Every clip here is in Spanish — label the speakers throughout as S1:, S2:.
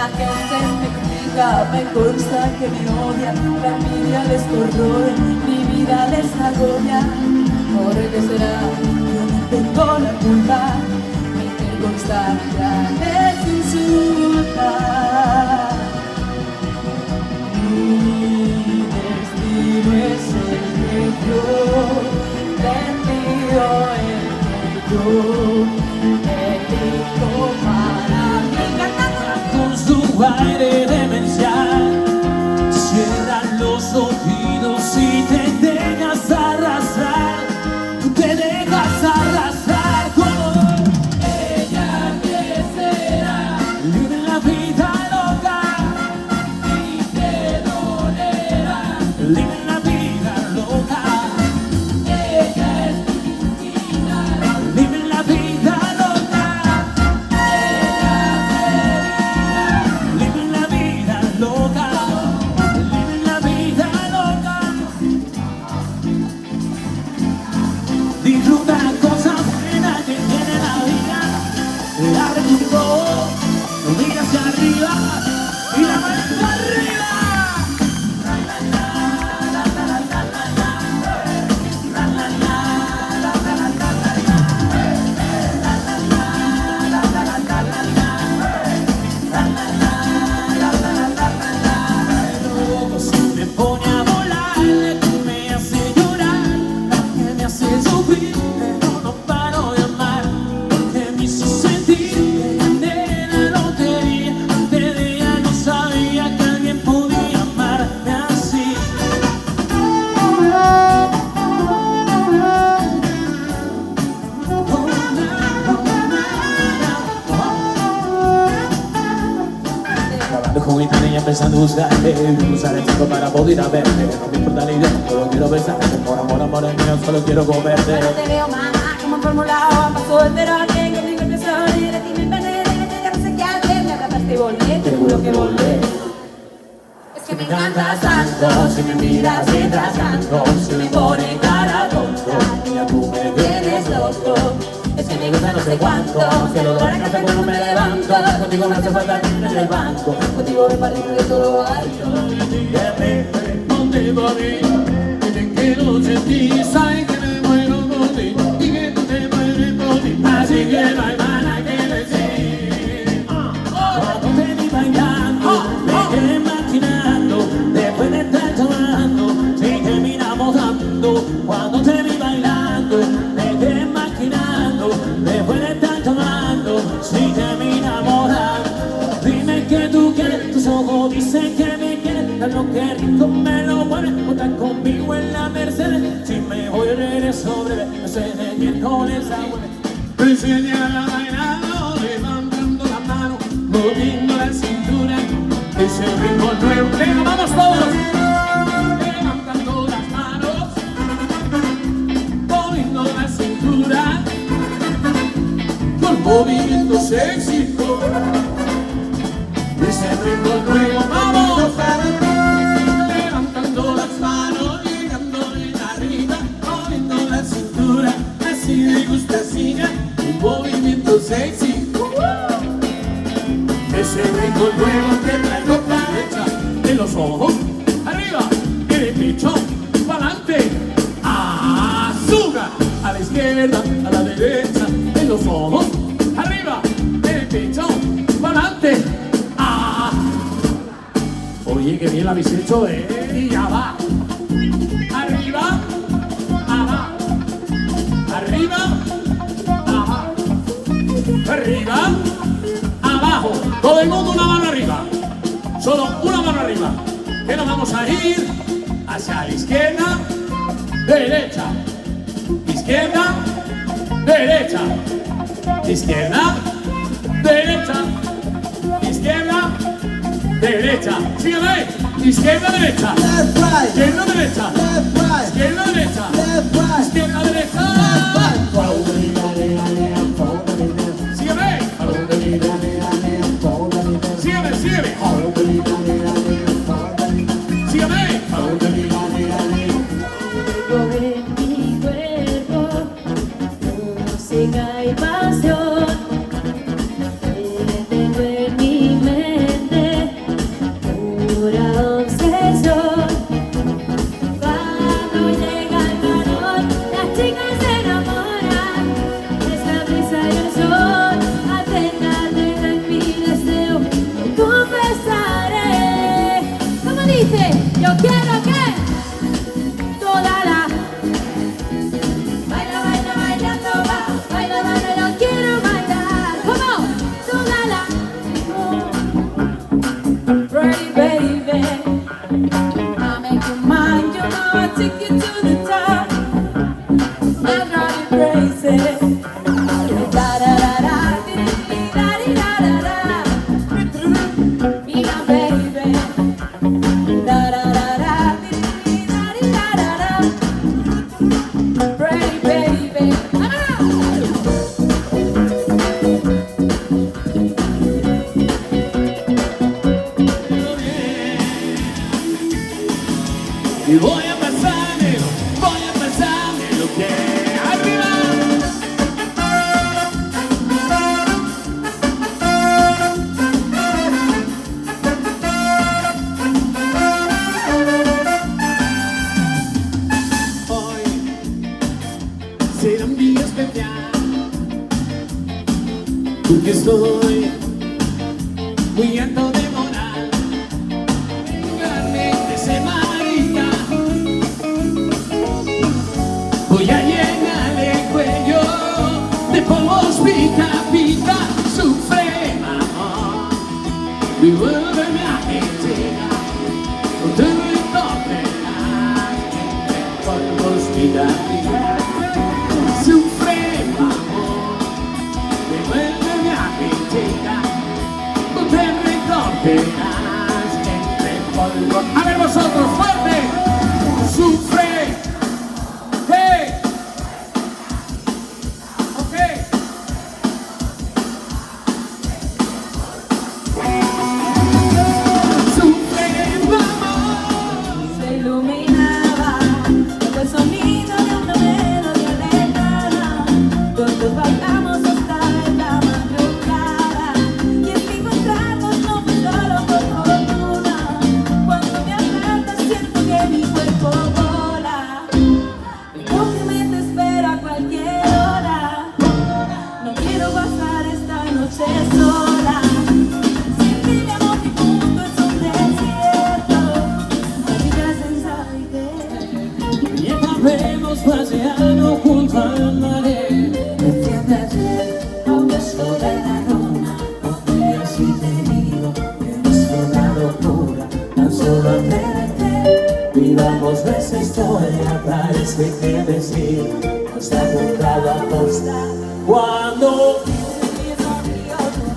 S1: La gente me critica, me consta que me odia, la envidia les corroe, mi vida les agobia. ¿Por qué será? Yo no tengo la culpa, mi circunstancia les insulta. Mi destino es el que yo decido, el que yo elijo para mí.
S2: Con su aire demencial, cierra los oídos y te dejas arrastrar, te dejas arrastrar como ella que será. Vive la vida loca y te dolerá. Vive la vida loca, ella es mi final. Vive la vida loca, vive la vida loca, vive la vida loca. Disfruta cosas buenas que tiene la vida. Abre tus ojos, mira hacia arriba y la mano arriba. Me pone a volar, me hace llorar, me hace sufrir, pero no paro de amar, porque me hizo sentir que gané la lotería. Antes de ella no sabía que alguien podía amarme así. Con esta niña pensando buscarte, usar el chico para poder ir a verte. No me importa la idea, solo quiero besarte. Amor es mío, solo quiero comerte.
S1: No te veo más como formulado, paso entero aquí contigo empiezo a oír. De ti me envenené, ya no sé qué hacer, me abrazaste y volví, te juro que volveré. Es que me encantas tanto, si me miras mientras canto, si me pone cara tonto, ya tú me tienes loco. Es que me gusta no sé cuánto, que lo doy café cuando me levanto. Contigo me hace falta en el banco, contigo me parece de todo alto.
S2: Contigo a mí, dicen que no sentí, saben que me muero por ti, y que tú te mueres por mí, así que no hay nada que decir. Cuando te vi bailando, me quedé maquinando, después de estar tomando, sí que miramos dando. Cuando te vi bailando, me quedé maquinando, después de estar tomando, sí que miramos dando. Dime que tú quieres, tus ojos dicen que me quieren, dar lo que rico me lo mueve, montar conmigo en la Mercedes. Si me voy regreso breve, no sé de miércoles a jueves. Me enseña a bailar, levantando la mano, moviendo la cintura, ese ritmo nuevo. Venga, vamos todos, levantando las manos, moviendo la cintura, con movimiento sexy, ese ritmo nuevo. Vamos, levantando las manos, llegando en arriba, moviendo la cintura, así me gusta, siga un movimiento sexy. Ese ritmo nuevo que traigo para derecha, de los ojos arriba, el pecho para adelante, azúcar a la izquierda, a la derecha, de los ojos arriba, el pecho para adelante. Oye, que bien lo habéis hecho, y abajo, arriba, abajo, arriba, abajo, arriba, abajo. Todo el mundo una mano arriba, solo una mano arriba. Que nos vamos a ir hacia la izquierda, derecha, izquierda, derecha, izquierda, derecha, izquierda, derecha. Sígueme. Izquierda, derecha.
S3: Left, right.
S2: Izquierda, derecha.
S3: Left, right.
S2: Izquierda, derecha.
S3: Left, right.
S2: Izquierda, derecha.
S3: Left, right.
S2: Sígueme. Sígueme, sígueme. Sígueme.
S1: En mi cuerpo, música y pasión. Tengo en mi mente
S2: porque estoy muy harto de morar, carne se marita. Voy a llenar el cuello de polvos pica, pica, sufre, amor, y vuélveme a Argentina, no te retornarás, entre polvos pica, pica, sufre, amor, y vuélveme a Argentina, no te retornarás, entre polvos. A ver vosotros, fuerte, sufre.
S1: Se iluminaba con el sonido de una melodía lejana. Todos bailamos hasta la madrugada. Y es que encontrarnos no fue solo por fortuna. Cuando me hablas siento que mi cuerpo vola. Creo que me te espera a cualquier hora. No quiero pasar esta noche sola. Sin ti mi amor, mi mundo es un desierto.
S2: Mientras vemos paseando junto al mar,
S1: Desde ayer a un beso de la luna, podrías y te digo que nuestra locura tan solo atrévete.
S2: vivamos nuestra historia, parece que decir no está jugado a costa. Cuando
S1: tu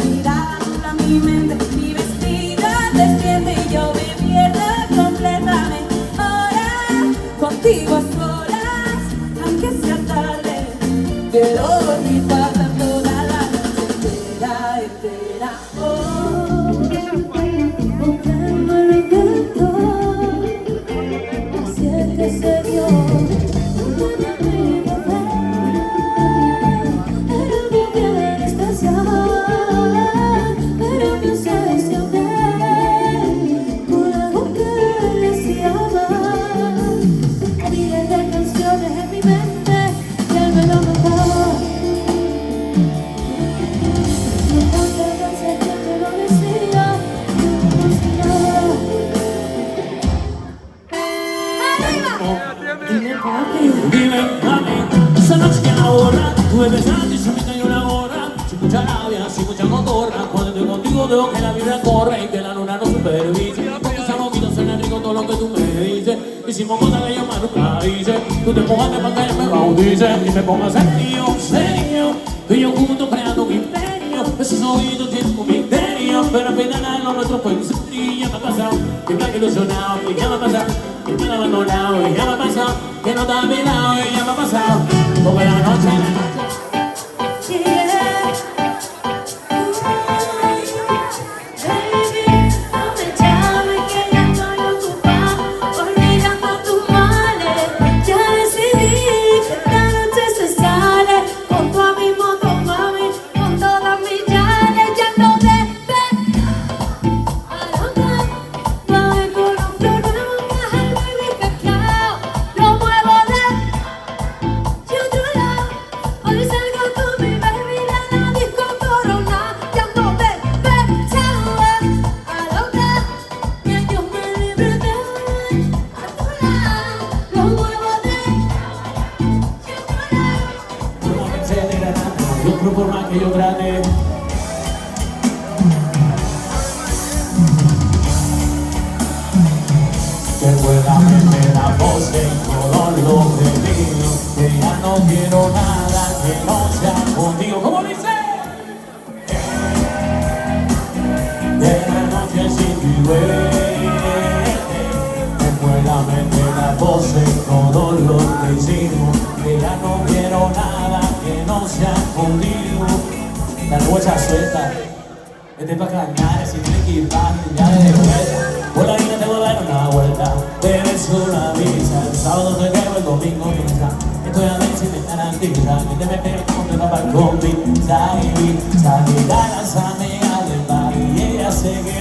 S1: mirada nubla mi mente, mi vestida desciende y yo me pierdo completamente. Ahora contigo a solas, aunque sea tarde, quiero dormir pasar toda la noche entera, entera. Buscando el encanto, así es que se dio.
S2: dime a mí, esa noche que la borra, tuve besando y se me cayó la gorra. Sin mucha rabia, sin mucha cotorra, cuando estoy contigo veo que la vida corre y que la luna no supervisa. Porque esa boquita suena rico todo lo que tú me dices. Hicimos cosas que yo más nunca hice. Tú te empujaste para que ella me bautice y me ponga serio, serio. Tú y yo juntos creando un imperio. Esos oídos tienen un misterio, pero al final lo nuestro fue un serio. Ya me ha pasado, que me ha ilusionado, y ya me ha pasado, que me han abandonado, y ya me ha pasado, que no te ha mirado, y ya me ha pasado, porque la noche, por más que yo trate. Que vuela mente la voz en todo lo que digo, que ya no quiero nada que no sea contigo. ¿Cómo dice? De la noche sin ti que vuela mente la voz en todo lo que hicimos, que ya no quiero nada que no sea contigo. La nuestra suelta, vete pa' Cañares si tienes que ir pa' ya de vuelta. Por la vida te voy a dar una vuelta, debes una visa. El sábado te quedo, el domingo misa. Estoy a ver si me garantiza que te me pego con tu papá con mi. Salí a las amigas del bar y ella se quedó.